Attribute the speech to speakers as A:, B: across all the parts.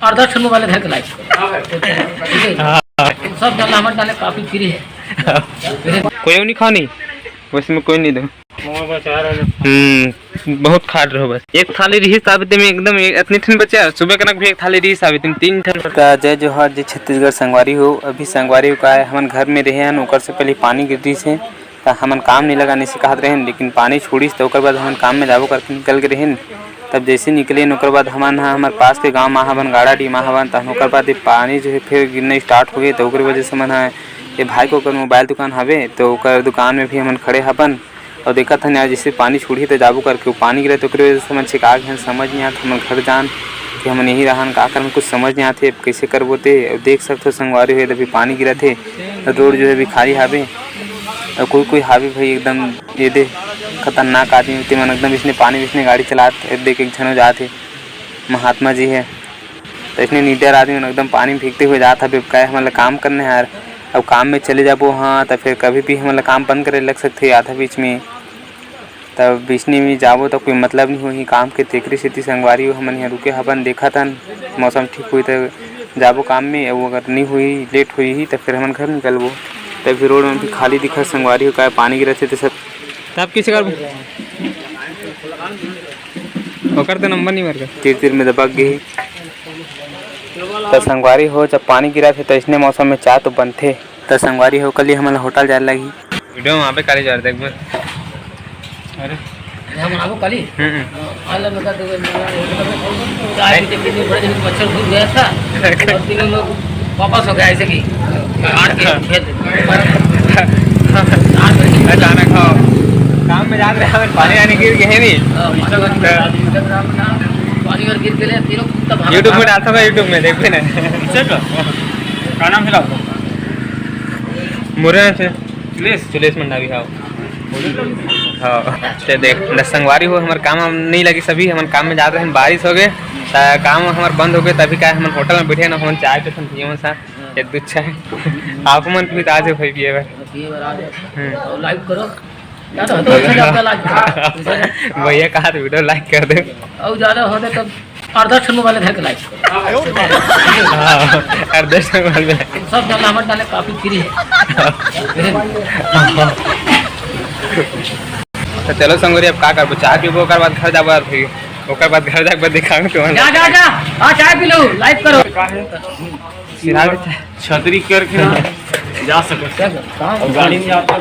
A: और 10 मोबाइल घर के लाइक सब डालना हमारे डाले काफी फ्री है।
B: कोई नहीं खानी उसमें कोई नहीं दो बहुत खा रहे हो बस एक थाली रही साबित में एकदम इतनी ठंड बचा सुबह कनक भी एक थाली रही साबित में 3 ठंड का जय जोहार जी छत्तीसगढ़ संगवारी हो अभी संगवारी का है हमन घर में रहे हैं ओकर से पहले पानी गिरती से तो हमन काम नहीं लगाने से कहते रहे लेकिन पानी छोड़ी तो ओकर बाद हम काम में जाबो करके निकल के रहे तब जैसे निकले ओकर बाद हमन हमारे पास के गाँव महावन गाड़ा डी महावन तब ओकर बाद पानी जो है फिर गिरना स्टार्ट हो गए तो ओकर वजह से मन ये भाई को मोबाइल दुकान हवे तो ओकर दुकान में भी हमन खड़े हवन और देखा था यार जैसे पानी छोड़ी तो जाबू करके पानी गिरे तो वजह से मन छिका गए समझ नहीं आता हम घर जान कि हम यही रहन का कर कुछ समझ नहीं आते कैसे करबो ते देख सकते संगवारी हुए अभी पानी गिरा थे रोड जो है अभी खाली हावे और कोई हावी भाई एकदम ये दे खतरनाक आदमी होते मन एकदम इसने पानी इसने गाड़ी चलाते देख एक झनो जाते महात्मा जी है तो इसने नीडर आदमी एकदम पानी में भीगते हुए जाता है क्या हमारे काम करने यार अब काम में चले जाबो हाँ तो फिर कभी भी हमारे काम बंद करे लग सकते आधा बीच में तब बीच में जाबो तो कोई मतलब नहीं होही काम के तेकरी स्थिति संगवारी हो हमन यहाँ रुके हवन देखा था मौसम ठीक हुई तो जाबो काम में वो अगर नहीं हुई लेट हुई ही तो फिर हमन घर निकलबो तब फिर रोड में भी खाली दिखा संगवारी हो क्या पानी गिरा थे तो सब तब किसे करबो ओकर तो नंबर नहीं मर गया तीर में दबक गई तो संगवारी हो जब पानी गिरा थे तो इसने मौसम में चाय तो बनते तो संगवारी हो कल हमारे होटल जाने लगी वीडियो वहाँ पे काली जा रहे थे एक बार अरे
A: हम आपको कल ही अलग बता दो चाय पीते पीते बड़े दिन मच्छर घुस गया था और 3 लोग वापस हो गए ऐसे कि काट के खेत
B: अचानक खाओ काम में जा रहे हैं पानी आने गिर गए नहीं
A: पानी और गिर गए तीनों तब
B: यूट्यूब में डालता था यूट्यूब में देखते ना क्या नाम खिलाओ मुरे से सुलेश मंडा भी खाओ हाँ तो देख संगवारी हो हमारे काम नहीं लगी सभी हम काम में जा रहे हैं बारिश हो गए काम हमारे बंद हो गए तभी क्या हम होटल में बैठे ना हम चाय पे पिए सा एक दूध चाय आप मन भी आज भाई पिए
A: लाइक करो
B: भैया कहा वीडियो लाइक कर दे
A: और ज़्यादा होते तो अर्धा मोबाइल घर के लाइक
B: अर्धा मोबाइल
A: सब डालना हमारे डाले काफ़ी फ्री है।
B: तो चलो संगोरी अब का करबो चाय पीबो ओकर बाद घर जाबो फिर ओकर बाद घर जाके दिखाऊं तो
A: जा हां चाय पी लो लाइक करो
C: छतरी करके जा सकते गाड़ी में जाता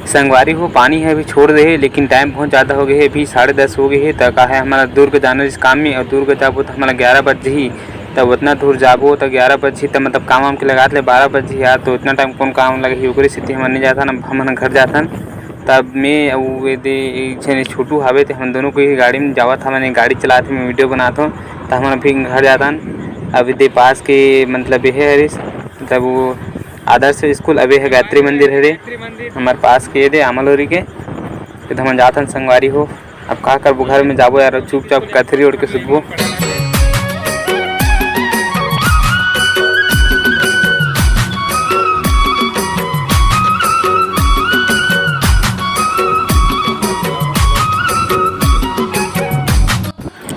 B: संगवारी हो पानी है अभी छोड़ दे लेकिन टाइम बहुत ज़्यादा हो गए है अभी 10:30 हो गए है तो का है हमारा दुर्ग जाना इस काम में और दुर्ग जाबो तो हमारा 11 बजे ही तब उतना दूर जाबो तो 11 बजे तो मतलब काम के लगा ले 12 बजे यार तो इतना टाइम कौन काम लगे ओकरी स्थिति हम नहीं जाता ना हम घर जाता तब मैं दे छोटू हावे थे हम दोनों को ही गाड़ी में जावा था मैंने गाड़ी चलाते मैं वीडियो बनाता हूँ तो हमारा फिर घर जाता अभी दे पास के मतलब ये है मतलब वो आदर्श स्कूल अभी है गायत्री मंदिर है रे हमारे पास के दे आमलोरी के तो हम जाता संगवारी हो अब का कर घर में जाबो यार चुपचाप कथरी उड़ के सुतबो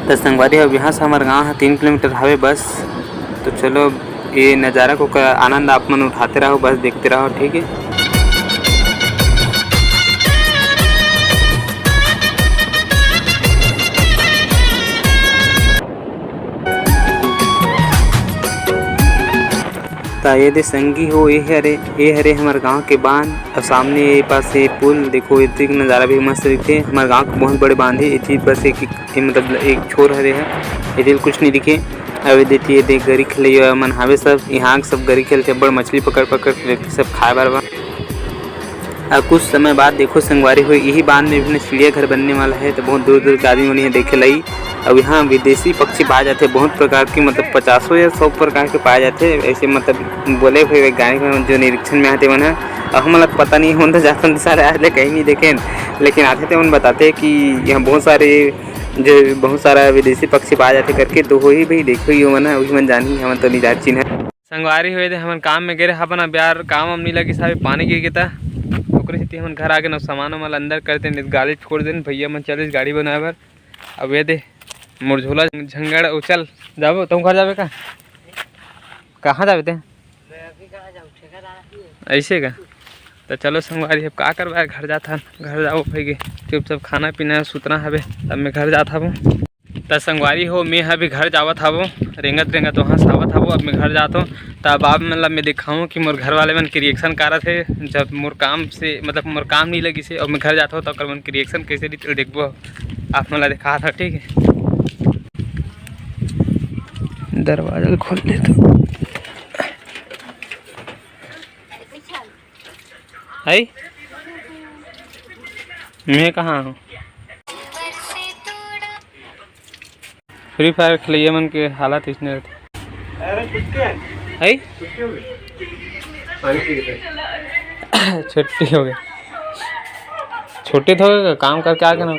B: तो संगवारी अब यहाँ से हमारे गाँव है 3 किलोमीटर हवे बस तो चलो ये नज़ारा को आनंद आप मन उठाते रहो बस देखते रहो ठीक है। तो ये दे संगी हो ये हरे हमारे गांव के बांध और सामने पास ये पुल देखो इतनी नज़ारा भी मस्त दिखे हमारे गांव के बहुत बड़े बांध है ये चीज़ बस एक मतलब एक छोर हरे है ये दिल कुछ नहीं दिखे अभी देती है देख गरी खेल मन हावे सब यहाँ सब गरी खेलते बड़ मछली पकड़ सब खाए बार और कुछ समय बाद देखो संगवारी हुई यही बांध में भी चिड़ियाघर बनने वाला है तो बहुत दूर दूर के आदमी उन्हें देखे लाई अब यहाँ विदेशी पक्षी पाए जाते हैं बहुत प्रकार के मतलब 50 या 100 प्रकार के पाए जाते हैं ऐसे मतलब बोले हुए वैज्ञानिक जो निरीक्षण में आते मन अब हम लोग पता नहीं हम तो जाते सारे आज कहीं नहीं देखे लेकिन आते थे उन बताते हैं कि यहाँ बहुत सारे जो बहुत सारा विदेशी पक्षी पाए जाते करके तो वही भाई देखो ही मन वही मन जानी हम तो नहीं जान चिन्ह संगवारी हुए थे हम काम में गिरे अपन अब यार काम नहीं लगी साहब पानी गिर गया था स्थिति हम घर आके ना सामान वाला अंदर करते गाड़ी छोड़ दें भैया मन चले गाड़ी बनाए बार अब ये दे मोर झोला झंगड़ उचल जाबो तुम घर जाबे का कहाँ जाबे ते ऐसे का तो चलो संगवारी अब का करवा घर जाता घर जाओ भाई चुपचाप खाना पीना सुतना हवे तब मैं घर जाता हूँ। तो संगवारी हो मैं अभी घर जावत हवो रेंगत रेंगत वहाँ से आवत हवो अब मैं घर जाता हूँ। तब आप मतलब मैं दिखाऊँ कि मोर घर वाले मन के रिएक्शन करा थे जब मोर काम से मतलब मोर काम नहीं लगी से और मैं घर जाता हूँ तब मन के रिएक्शन कैसे रही देखबो आप मतलब दिखा था ठीक है। दरवाजा खोल दे तो है मैं कहाँ हूँ फ्री फायर खेलिए मन के हालात इसने रहते है छुट्टी हो गई छुट्टी तो हो गया काम करके आ गया ना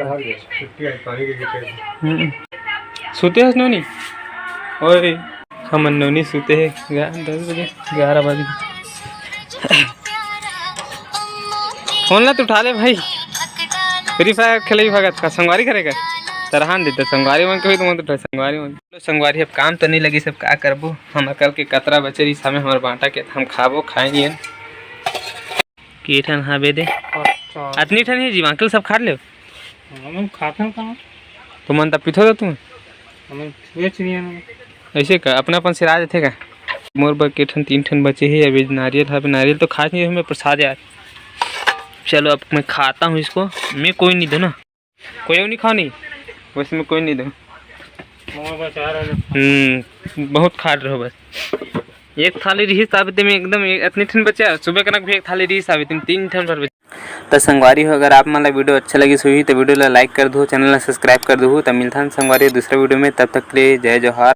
B: सोते हैं नोनी ओए हम नोनी सोते हैं 10 बजे 11 बजे फोन ला तो उठा ले भाई फ्री फायर खेले भगत का संगवारी करेगा तरहान देते संगवारी मन के तो संगवारी मन संगवारी अब काम तो नहीं लगी सब क्या करबो हम कल के कतरा बचरी सामे हमारे बांटा के हम खाबो खाएंगे की ठन हाँ दे अतनी ठन है जी अंकल सब खा ले
C: हम खाते हैं कहाँ
B: तो मन तब पिथो तुम
C: हम बेच नहीं है
B: ऐसे का अपनापन से राज थे का मोर बर के ठन 3 ठन बचे है अभी नारियल है नारियल तो खा नहीं हमें प्रसाद यार। चलो अब मैं खाता हूँ इसको मैं कोई नहीं दो ना कोई नहीं खाओ नहीं वैसे में कोई नहीं दो बहुत खा रहे हो बस एक थाली रही साबित में एकदम इतनी ठन बचा सुबह कनक भी एक थाली रही साबित में 3 ठन पर तो संगवारी हो अगर आप मान वीडियो अच्छा लगी सुही तो वीडियो ला लाइक कर दो चैनल ला सब्सक्राइब कर दो तो मिलता है संगवारी दूसरे वीडियो में तब तक के लिए जय जोहार।